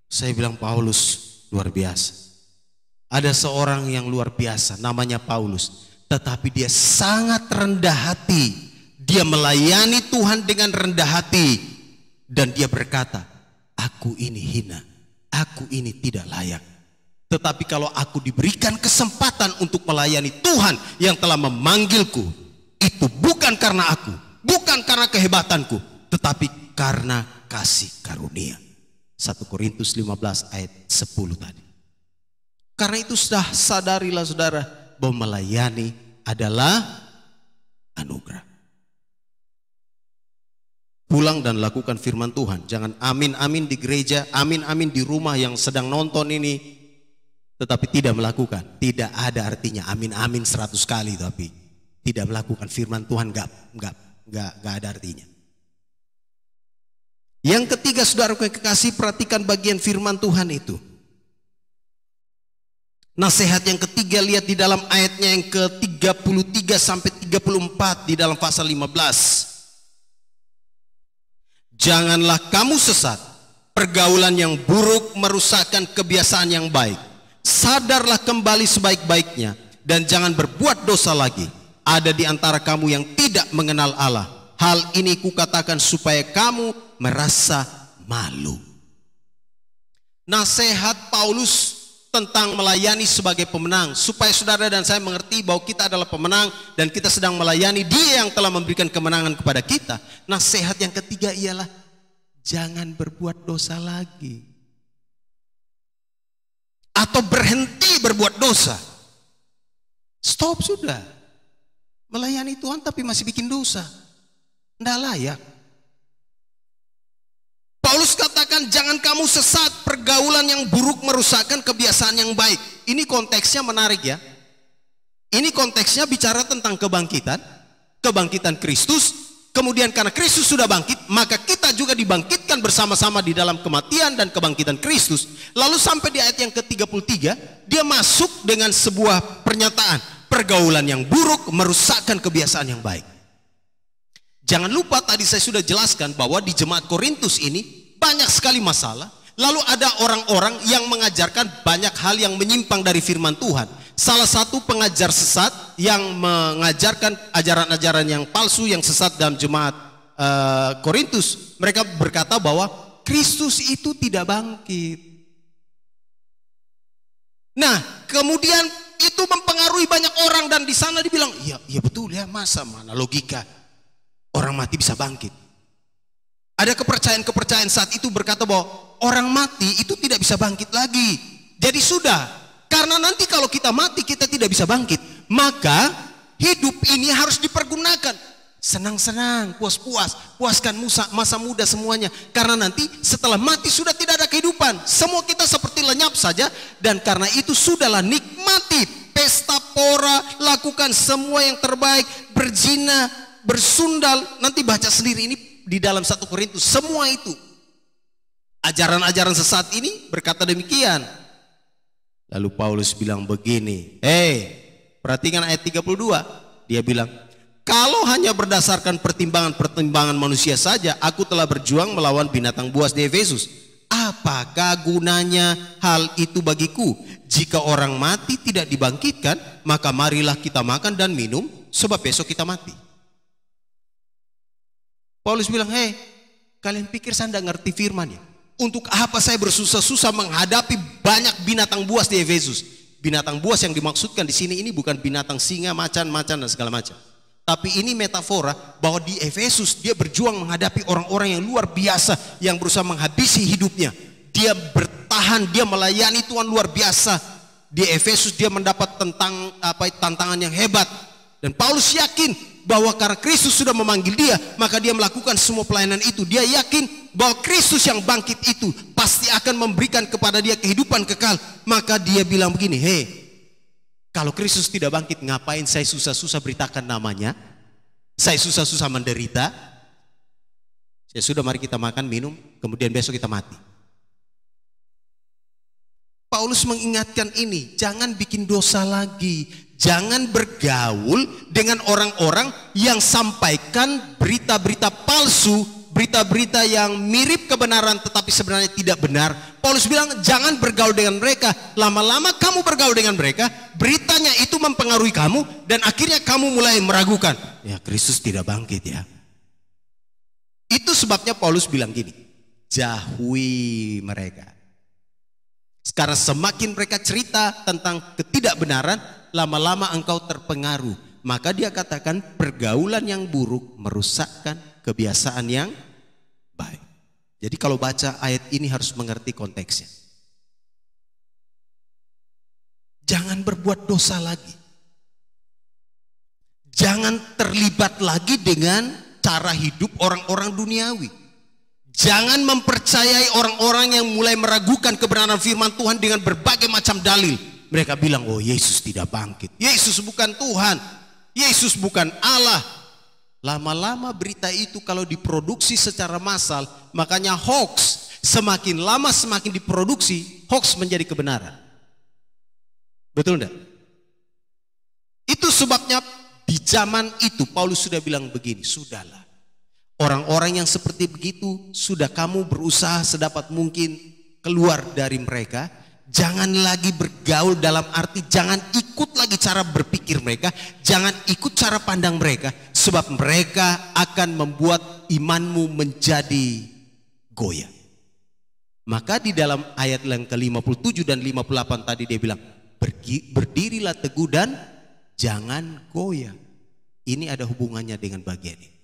saya bilang Paulus luar biasa. Ada seorang yang luar biasa, namanya Paulus. Tetapi dia sangat rendah hati. Dia melayani Tuhan dengan rendah hati. Dan dia berkata, aku ini hina, aku ini tidak layak. Tetapi kalau aku diberikan kesempatan untuk melayani Tuhan yang telah memanggilku, itu bukan karena aku, bukan karena kehebatanku, tetapi karena kasih karunia. 1 Korintus 15 ayat 10 tadi. Karena itu sudah sadarilah saudara bahwa melayani adalah anugerah. Pulang dan lakukan firman Tuhan. Jangan amin-amin di gereja, amin-amin di rumah yang sedang nonton ini, tetapi tidak melakukan. Tidak ada artinya amin-amin 100 kali tapi tidak melakukan firman Tuhan, gak ada artinya. Yang ketiga, saudara kekasih, perhatikan bagian firman Tuhan itu. Nasihat yang ketiga, lihat di dalam ayatnya yang ke-33 sampai 34 di dalam pasal 15. Janganlah kamu sesat. Pergaulan yang buruk merusakkan kebiasaan yang baik. Sadarlah kembali sebaik-baiknya dan jangan berbuat dosa lagi. Ada di antara kamu yang tidak mengenal Allah. Hal ini kukatakan supaya kamu merasa malu. Nasihat Paulus tentang melayani sebagai pemenang, supaya saudara dan saya mengerti bahwa kita adalah pemenang dan kita sedang melayani Dia yang telah memberikan kemenangan kepada kita. Nasihat yang ketiga ialah jangan berbuat dosa lagi, atau berhenti berbuat dosa. Stop sudah. Melayani Tuhan tapi masih bikin dosa, tidak layak. Paulus katakan jangan kamu sesat, pergaulan yang buruk merusakkan kebiasaan yang baik. Ini konteksnya menarik ya. Ini konteksnya bicara tentang kebangkitan Kristus. Kemudian karena Kristus sudah bangkit, maka kita juga dibangkitkan bersama-sama di dalam kematian dan kebangkitan Kristus. Lalu sampai di ayat yang ke-33, dia masuk dengan sebuah pernyataan, pergaulan yang buruk merusakkan kebiasaan yang baik. Jangan lupa tadi saya sudah jelaskan bahwa di jemaat Korintus ini banyak sekali masalah. Lalu ada orang-orang yang mengajarkan banyak hal yang menyimpang dari firman Tuhan. Salah satu pengajar sesat yang mengajarkan ajaran-ajaran yang palsu, yang sesat dalam jemaat Korintus. Mereka berkata bahwa Kristus itu tidak bangkit. Nah, kemudian itu mempengaruhi banyak orang dan di sana dibilang, iya betul ya, masa mana logika orang mati bisa bangkit. Ada kepercayaan saat itu berkata bahwa orang mati itu tidak bisa bangkit lagi. Jadi sudah, karena nanti kalau kita mati kita tidak bisa bangkit, maka hidup ini harus dipergunakan. Senang-senang, puas-puas, puaskan masa muda semuanya. Karena nanti setelah mati sudah tidak ada kehidupan. Semua kita seperti lenyap saja. Dan karena itu sudahlah, nikmati pesta pora, lakukan semua yang terbaik, berzina, bersundal. Nanti baca sendiri ini di dalam 1 Korintus. Semua itu ajaran-ajaran sesat ini berkata demikian. Lalu Paulus bilang begini, perhatikan ayat 32. Dia bilang, kalau hanya berdasarkan pertimbangan manusia saja, aku telah berjuang melawan binatang buas di Efesus. Apakah gunanya hal itu bagiku? Jika orang mati tidak dibangkitkan, maka marilah kita makan dan minum, sebab besok kita mati. Paulus bilang, kalian pikir saya tidak ngerti firman ya? Untuk apa saya bersusah-susah menghadapi banyak binatang buas di Efesus? Binatang buas yang dimaksudkan di sini ini bukan binatang singa, macan dan segala macam. Tapi ini metafora bahwa di Efesus dia berjuang menghadapi orang-orang yang luar biasa yang berusaha menghabisi hidupnya. Dia bertahan, dia melayani Tuhan luar biasa. Di Efesus dia mendapat tantangan yang hebat. Dan Paulus yakin bahwa karena Kristus sudah memanggil dia, maka dia melakukan semua pelayanan itu. Dia yakin bahwa Kristus yang bangkit itu pasti akan memberikan kepada dia kehidupan kekal. Maka dia bilang begini, kalau Kristus tidak bangkit, ngapain saya susah-susah beritakan namanya? Saya susah-susah menderita. Ya sudah, mari kita makan, minum, kemudian besok kita mati. Paulus mengingatkan ini, jangan bikin dosa lagi. Jangan bergaul dengan orang-orang yang sampaikan berita-berita palsu, berita-berita yang mirip kebenaran tetapi sebenarnya tidak benar. Paulus bilang jangan bergaul dengan mereka. Lama-lama kamu bergaul dengan mereka, beritanya itu mempengaruhi kamu dan akhirnya kamu mulai meragukan, ya Kristus tidak bangkit ya. Itu sebabnya Paulus bilang gini, jauhi mereka. Sekarang semakin mereka cerita tentang ketidakbenaran, lama-lama engkau terpengaruh. Maka dia katakan pergaulan yang buruk merusakkan kebiasaan yang baik. Jadi kalau baca ayat ini harus mengerti konteksnya. Jangan berbuat dosa lagi. Jangan terlibat lagi dengan cara hidup orang-orang duniawi. Jangan mempercayai orang-orang yang mulai meragukan kebenaran firman Tuhan dengan berbagai macam dalil. Mereka bilang, oh Yesus tidak bangkit. Yesus bukan Tuhan. Yesus bukan Allah. Lama-lama berita itu kalau diproduksi secara massal, makanya hoax. Semakin lama semakin diproduksi, hoax menjadi kebenaran. Betul enggak? Itu sebabnya di zaman itu Paulus sudah bilang begini, sudahlah. Orang-orang yang seperti begitu sudah kamu berusaha sedapat mungkin keluar dari mereka. Jangan lagi bergaul, dalam arti jangan ikut lagi cara berpikir mereka, jangan ikut cara pandang mereka, sebab mereka akan membuat imanmu menjadi goyah. Maka di dalam ayat yang ke-57 dan 58 tadi dia bilang, berdirilah teguh dan jangan goyah. Ini ada hubungannya dengan bagian ini.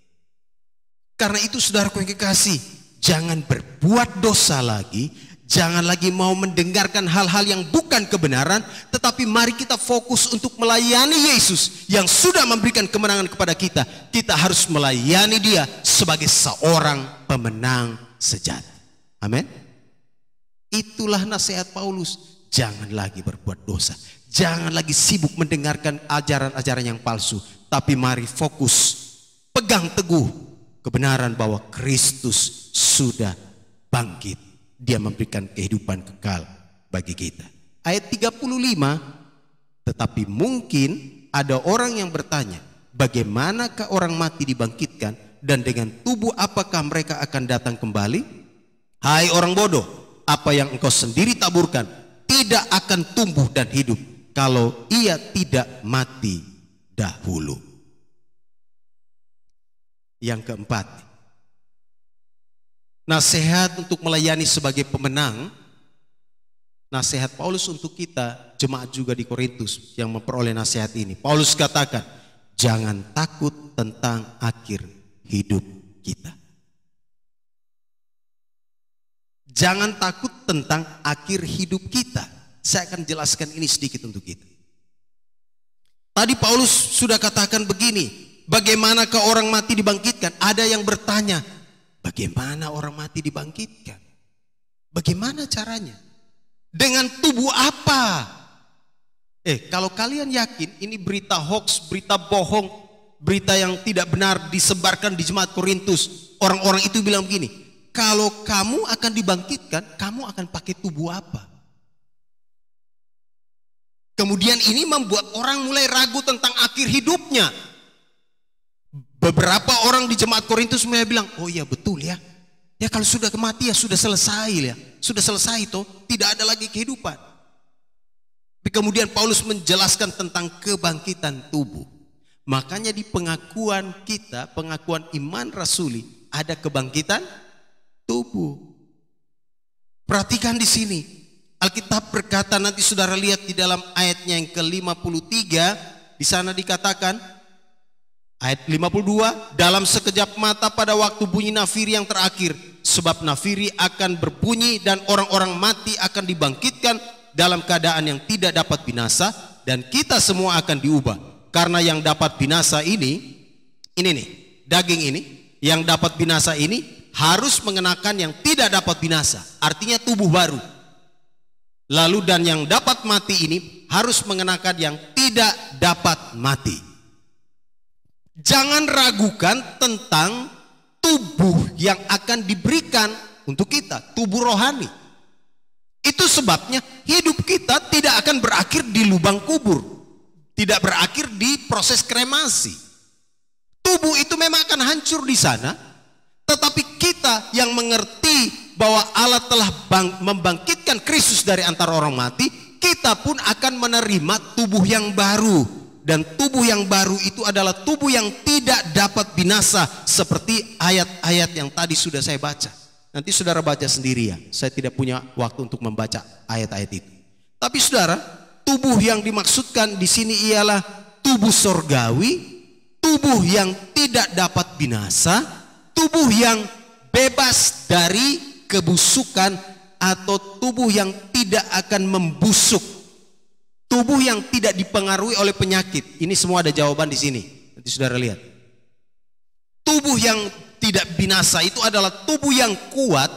Karena itu saudaraku yang kekasih, jangan berbuat dosa lagi, jangan lagi mau mendengarkan hal-hal yang bukan kebenaran, tetapi mari kita fokus untuk melayani Yesus yang sudah memberikan kemenangan kepada kita. Kita harus melayani Dia sebagai seorang pemenang sejati. Amin. Itulah nasihat Paulus. Jangan lagi berbuat dosa, jangan lagi sibuk mendengarkan ajaran-ajaran yang palsu, tapi mari fokus, pegang teguh kebenaran bahwa Kristus sudah bangkit. Dia memberikan kehidupan kekal bagi kita. Ayat 35, tetapi mungkin ada orang yang bertanya, bagaimanakah orang mati dibangkitkan, dan dengan tubuh apakah mereka akan datang kembali? Hai orang bodoh, apa yang engkau sendiri taburkan tidak akan tumbuh dan hidup kalau ia tidak mati dahulu. Yang keempat, nasihat untuk melayani sebagai pemenang. Nasihat Paulus untuk kita, jemaat juga di Korintus yang memperoleh nasihat ini. Paulus katakan, jangan takut tentang akhir hidup kita. Jangan takut tentang akhir hidup kita. Saya akan jelaskan ini sedikit untuk kita. Tadi Paulus sudah katakan begini, bagaimanakah orang mati dibangkitkan? Ada yang bertanya, bagaimana orang mati dibangkitkan? Bagaimana caranya? Dengan tubuh apa? Kalau kalian yakin ini berita hoax, berita bohong, berita yang tidak benar disebarkan di jemaat Korintus, orang-orang itu bilang begini, kalau kamu akan dibangkitkan, kamu akan pakai tubuh apa? Kemudian ini membuat orang mulai ragu tentang akhir hidupnya. Beberapa orang di jemaat Korintus mulai bilang, oh iya betul ya. Ya kalau sudah mati ya sudah selesai ya. Sudah selesai toh, tidak ada lagi kehidupan. Tapi kemudian Paulus menjelaskan tentang kebangkitan tubuh. Makanya di pengakuan kita, pengakuan iman rasuli, ada kebangkitan tubuh. Perhatikan di sini. Alkitab berkata, nanti saudara lihat di dalam ayatnya yang ke-53, di sana dikatakan, ayat 52, dalam sekejap mata pada waktu bunyi nafiri yang terakhir, sebab nafiri akan berbunyi dan orang-orang mati akan dibangkitkan dalam keadaan yang tidak dapat binasa, dan kita semua akan diubah. Karena yang dapat binasa ini nih, daging ini, yang dapat binasa ini harus mengenakan yang tidak dapat binasa, artinya tubuh baru. Lalu dan yang dapat mati ini harus mengenakan yang tidak dapat mati. Jangan ragukan tentang tubuh yang akan diberikan untuk kita, tubuh rohani. Itu sebabnya hidup kita tidak akan berakhir di lubang kubur, tidak berakhir di proses kremasi. Tubuh itu memang akan hancur di sana, tetapi kita yang mengerti bahwa Allah telah membangkitkan Kristus dari antara orang mati, kita pun akan menerima tubuh yang baru. Dan tubuh yang baru itu adalah tubuh yang tidak dapat binasa, seperti ayat-ayat yang tadi sudah saya baca. Nanti saudara baca sendiri ya, saya tidak punya waktu untuk membaca ayat-ayat itu. Tapi saudara, tubuh yang dimaksudkan di sini ialah tubuh sorgawi, tubuh yang tidak dapat binasa, tubuh yang bebas dari kebusukan, atau tubuh yang tidak akan membusuk, tubuh yang tidak dipengaruhi oleh penyakit. Ini semua ada jawaban di sini. Nanti saudara lihat. Tubuh yang tidak binasa itu adalah tubuh yang kuat,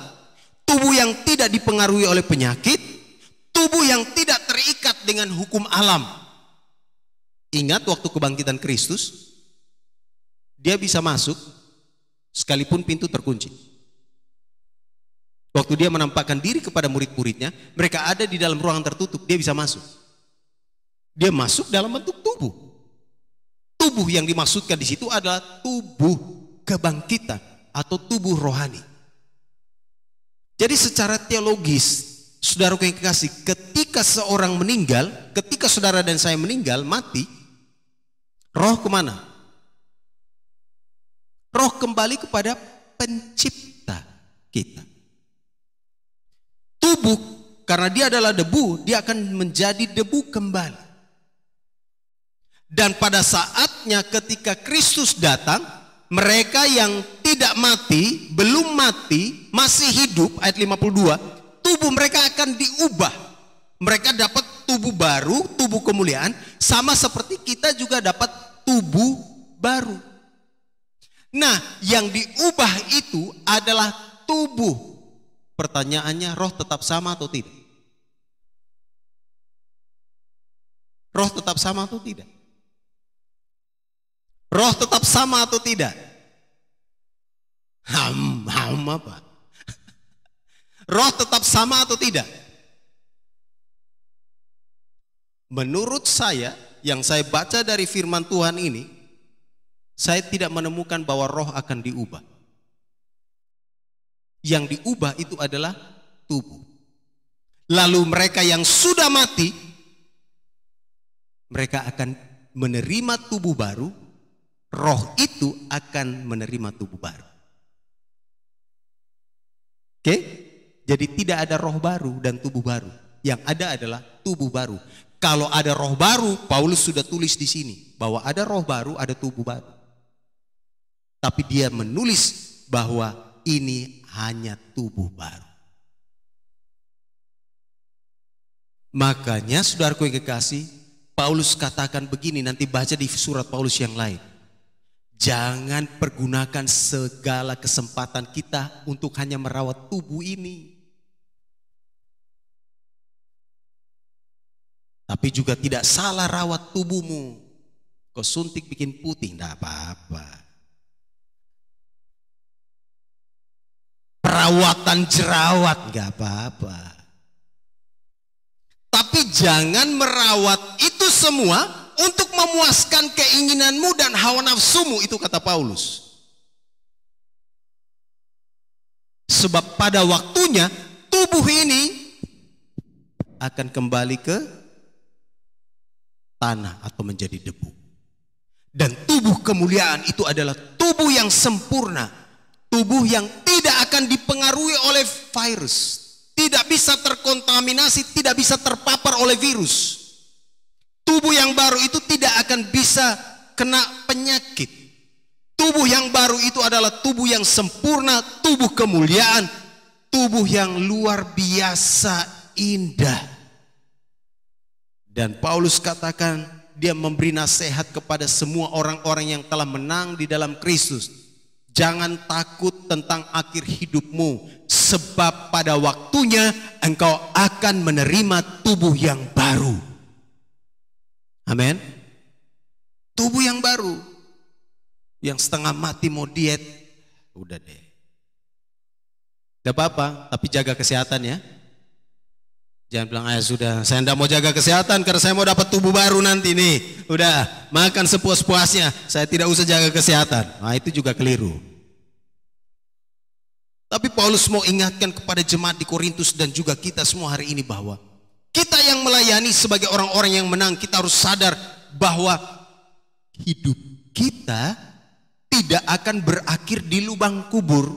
tubuh yang tidak dipengaruhi oleh penyakit, tubuh yang tidak terikat dengan hukum alam. Ingat waktu kebangkitan Kristus, dia bisa masuk sekalipun pintu terkunci. Waktu dia menampakkan diri kepada murid-muridnya, mereka ada di dalam ruangan tertutup, dia bisa masuk. Dia masuk dalam bentuk tubuh. Tubuh yang dimaksudkan di situ adalah tubuh kebangkitan, atau tubuh rohani. Jadi secara teologis, saudaraku yang kekasih, ketika seorang meninggal, ketika saudara dan saya meninggal, mati, roh kemana? Roh kembali kepada pencipta kita. Tubuh, karena dia adalah debu, dia akan menjadi debu kembali. Dan pada saatnya ketika Kristus datang, mereka yang tidak mati, belum mati, masih hidup, ayat 52, tubuh mereka akan diubah. Mereka dapat tubuh baru, tubuh kemuliaan, sama seperti kita juga dapat tubuh baru. Nah, yang diubah itu adalah tubuh. Pertanyaannya, roh tetap sama atau tidak? Roh tetap sama atau tidak? Roh tetap sama atau tidak? Apa? Roh tetap sama atau tidak? Menurut saya, yang saya baca dari firman Tuhan ini, saya tidak menemukan bahwa roh akan diubah. Yang diubah itu adalah tubuh. Lalu mereka yang sudah mati, mereka akan menerima tubuh baru. Roh itu akan menerima tubuh baru. Oke? Jadi tidak ada roh baru dan tubuh baru. Yang ada adalah tubuh baru. Kalau ada roh baru, Paulus sudah tulis di sini bahwa ada roh baru, ada tubuh baru. Tapi dia menulis bahwa ini hanya tubuh baru. Makanya saudaraku yang kekasih, Paulus katakan begini, nanti baca di surat Paulus yang lain. Jangan pergunakan segala kesempatan kita untuk hanya merawat tubuh ini. Tapi juga tidak salah rawat tubuhmu. Kau suntik bikin putih, tidak apa-apa. Perawatan jerawat, nggak apa-apa. Tapi jangan merawat itu semua untuk memuaskan keinginanmu dan hawa nafsumu, itu kata Paulus. Sebab pada waktunya tubuh ini akan kembali ke tanah atau menjadi debu. Dan tubuh kemuliaan itu adalah tubuh yang sempurna, tubuh yang tidak akan dipengaruhi oleh virus, tidak bisa terkontaminasi, tidak bisa terpapar oleh virus. Tubuh yang baru itu tidak akan bisa kena penyakit. Tubuh yang baru itu adalah tubuh yang sempurna, tubuh kemuliaan, tubuh yang luar biasa indah. Dan Paulus katakan, dia memberi nasihat kepada semua orang-orang yang telah menang di dalam Kristus. Jangan takut tentang akhir hidupmu, sebab pada waktunya engkau akan menerima tubuh yang baru. Amin. Tubuh yang baru. Yang setengah mati mau diet, udah deh. Gak apa-apa, tapi jaga kesehatan ya. Jangan bilang, sudah, saya tidak mau jaga kesehatan karena saya mau dapat tubuh baru nanti nih. Udah, makan sepuas-puasnya, saya tidak usah jaga kesehatan. Nah, itu juga keliru. Tapi Paulus mau ingatkan kepada jemaat di Korintus dan juga kita semua hari ini bahwa kita yang melayani sebagai orang-orang yang menang, kita harus sadar bahwa hidup kita tidak akan berakhir di lubang kubur.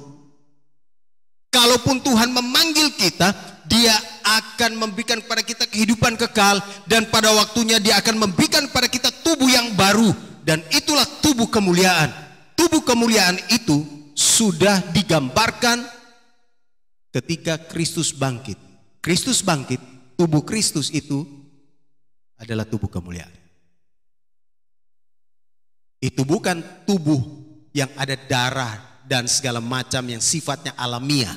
Kalaupun Tuhan memanggil kita, Dia akan memberikan kepada kita kehidupan kekal, dan pada waktunya Dia akan memberikan kepada kita tubuh yang baru, dan itulah tubuh kemuliaan. Tubuh kemuliaan itu sudah digambarkan ketika Kristus bangkit. Kristus bangkit, tubuh Kristus itu adalah tubuh kemuliaan. Itu bukan tubuh yang ada darah dan segala macam yang sifatnya alamiah.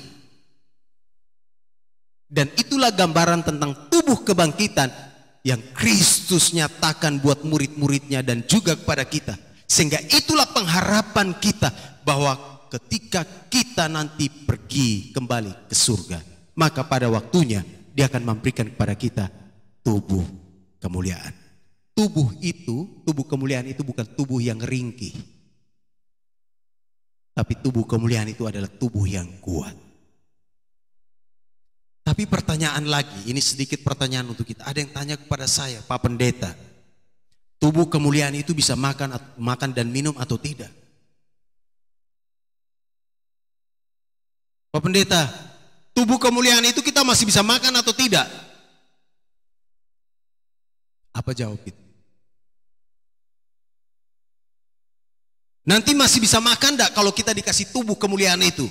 Dan itulah gambaran tentang tubuh kebangkitan yang Kristus nyatakan buat murid-muridnya dan juga kepada kita. Sehingga itulah pengharapan kita bahwa ketika kita nanti pergi kembali ke surga, maka pada waktunya Dia akan memberikan kepada kita tubuh kemuliaan. Tubuh kemuliaan itu bukan tubuh yang ringkih. Tapi tubuh kemuliaan itu adalah tubuh yang kuat. Tapi pertanyaan lagi, ini sedikit pertanyaan untuk kita. Ada yang tanya kepada saya, Pak Pendeta, tubuh kemuliaan itu bisa makan dan minum atau tidak? Pak Pendeta, tubuh kemuliaan itu kita masih bisa makan atau tidak? Apa jawab itu? Nanti masih bisa makan enggak kalau kita dikasih tubuh kemuliaan itu?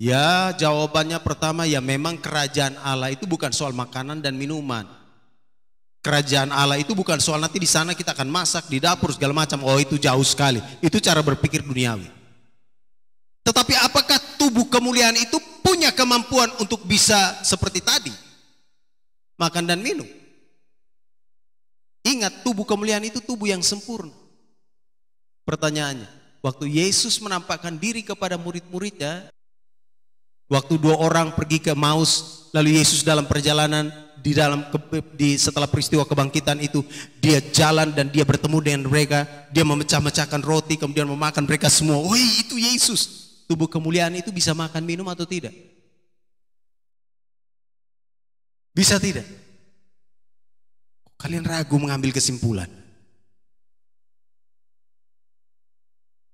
Ya, jawabannya pertama, ya memang kerajaan Allah itu bukan soal makanan dan minuman. Kerajaan Allah itu bukan soal nanti di sana kita akan masak di dapur segala macam. Oh, itu jauh sekali. Itu cara berpikir duniawi. Tetapi apakah tubuh kemuliaan itu punya kemampuan untuk bisa seperti tadi? Makan dan minum. Ingat, tubuh kemuliaan itu tubuh yang sempurna. Pertanyaannya, waktu Yesus menampakkan diri kepada murid-muridnya, waktu 2 orang pergi ke Maus, lalu Yesus dalam perjalanan setelah peristiwa kebangkitan itu, dia jalan dan dia bertemu dengan mereka, dia memecah-mecahkan roti, kemudian memakan mereka semua. Woi, itu Yesus. Tubuh kemuliaan itu bisa makan minum atau tidak? Bisa tidak? Kalian ragu mengambil kesimpulan.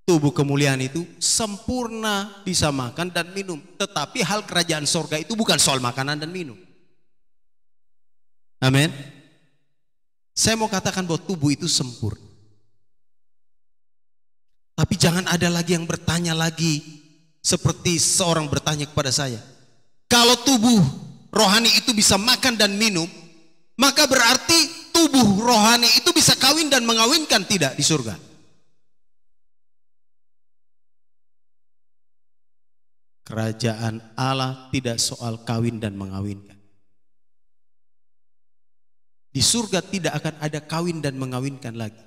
Tubuh kemuliaan itu sempurna bisa makan dan minum. Tetapi hal kerajaan sorga itu bukan soal makanan dan minum. Amin. Saya mau katakan bahwa tubuh itu sempurna. Tapi jangan ada lagi yang bertanya lagi seperti seorang bertanya kepada saya. Kalau tubuh rohani itu bisa makan dan minum, maka berarti tubuh rohani itu bisa kawin dan mengawinkan tidak di surga? Kerajaan Allah tidak soal kawin dan mengawinkan. Di surga tidak akan ada kawin dan mengawinkan lagi.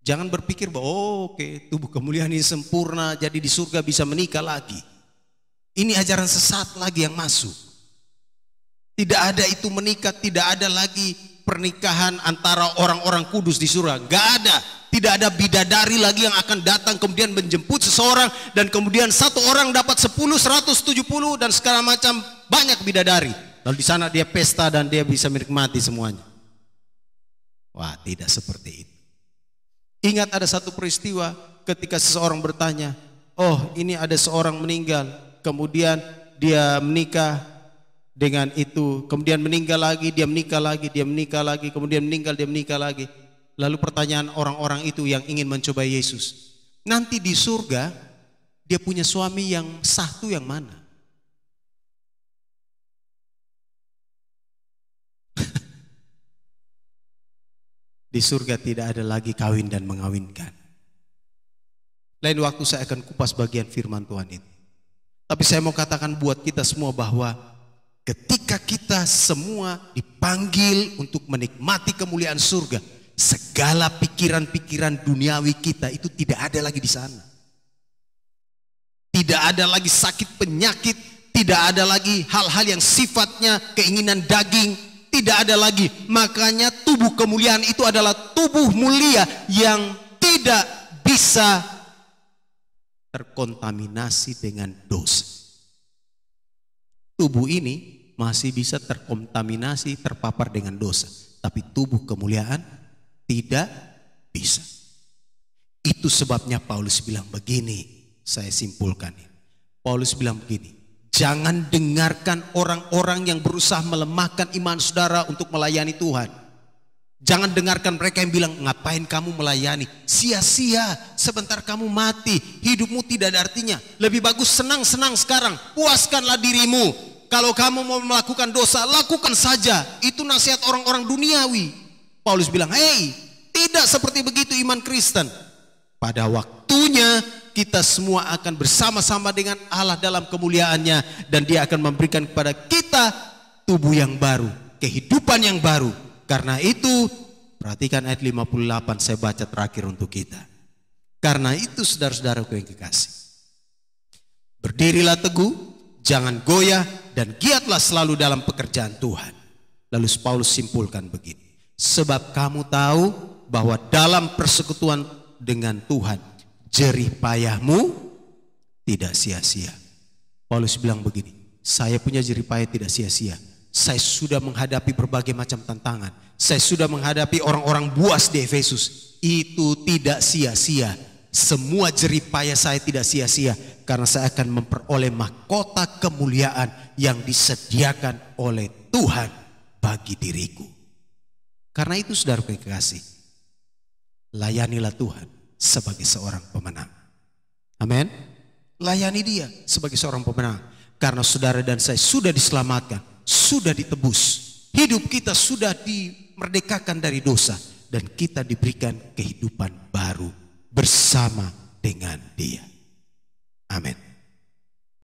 Jangan berpikir bahwa oke, tubuh kemuliaan ini sempurna, jadi di surga bisa menikah lagi. Ini ajaran sesat lagi yang masuk. Tidak ada itu menikah, tidak ada lagi pernikahan antara orang-orang kudus di surga. Gak ada. Tidak ada bidadari lagi yang akan datang kemudian menjemput seseorang dan kemudian satu orang dapat 10, 170 dan segala macam, banyak bidadari. Lalu di sana dia pesta dan dia bisa menikmati semuanya. Wah, tidak seperti itu. Ingat ada satu peristiwa ketika seseorang bertanya, oh ini ada seorang meninggal, kemudian dia menikah dengan itu, kemudian meninggal lagi, dia menikah lagi, dia menikah lagi, kemudian meninggal, dia menikah lagi. Lalu pertanyaan orang-orang itu yang ingin mencoba Yesus, nanti di surga dia punya suami yang sah itu yang mana? Di surga tidak ada lagi kawin dan mengawinkan. Lain waktu saya akan kupas bagian firman Tuhan ini. Tapi saya mau katakan buat kita semua bahwa ketika kita semua dipanggil untuk menikmati kemuliaan surga, segala pikiran-pikiran duniawi kita itu tidak ada lagi di sana. Tidak ada lagi sakit penyakit, tidak ada lagi hal-hal yang sifatnya keinginan daging, tidak ada lagi. Makanya tubuh kemuliaan itu adalah tubuh mulia yang tidak bisa terkontaminasi dengan dosa. Tubuh ini masih bisa terkontaminasi, terpapar dengan dosa. Tapi tubuh kemuliaan tidak bisa. Itu sebabnya Paulus bilang begini, saya simpulkan ini. Paulus bilang begini, jangan dengarkan orang-orang yang berusaha melemahkan iman saudara untuk melayani Tuhan. Jangan dengarkan mereka yang bilang, ngapain kamu melayani? Sia-sia, sebentar kamu mati, hidupmu tidak ada artinya. Lebih bagus senang-senang sekarang, puaskanlah dirimu. Kalau kamu mau melakukan dosa, lakukan saja. Itu nasihat orang-orang duniawi. Paulus bilang, hei, tidak seperti begitu iman Kristen. Pada waktunya kita semua akan bersama-sama dengan Allah dalam kemuliaannya, dan dia akan memberikan kepada kita tubuh yang baru, kehidupan yang baru. Karena itu perhatikan ayat 58 saya baca terakhir untuk kita. Karena itu saudara-saudaraku yang kekasih, berdirilah teguh, jangan goyah, dan giatlah selalu dalam pekerjaan Tuhan. Lalu Paulus simpulkan begini, sebab kamu tahu bahwa dalam persekutuan dengan Tuhan jerih payahmu tidak sia-sia. Paulus bilang begini, saya punya jerih payah tidak sia-sia. Saya sudah menghadapi berbagai macam tantangan. Saya sudah menghadapi orang-orang buas di Efesus. Itu tidak sia-sia. Semua jerih payah saya tidak sia-sia. Karena saya akan memperoleh mahkota kemuliaan yang disediakan oleh Tuhan bagi diriku. Karena itu saudara kekasih, layanilah Tuhan sebagai seorang pemenang. Amin. Layani dia sebagai seorang pemenang. Karena saudara dan saya sudah diselamatkan, sudah ditebus. Hidup kita sudah dimerdekakan dari dosa. Dan kita diberikan kehidupan baru bersama dengan dia. Amin.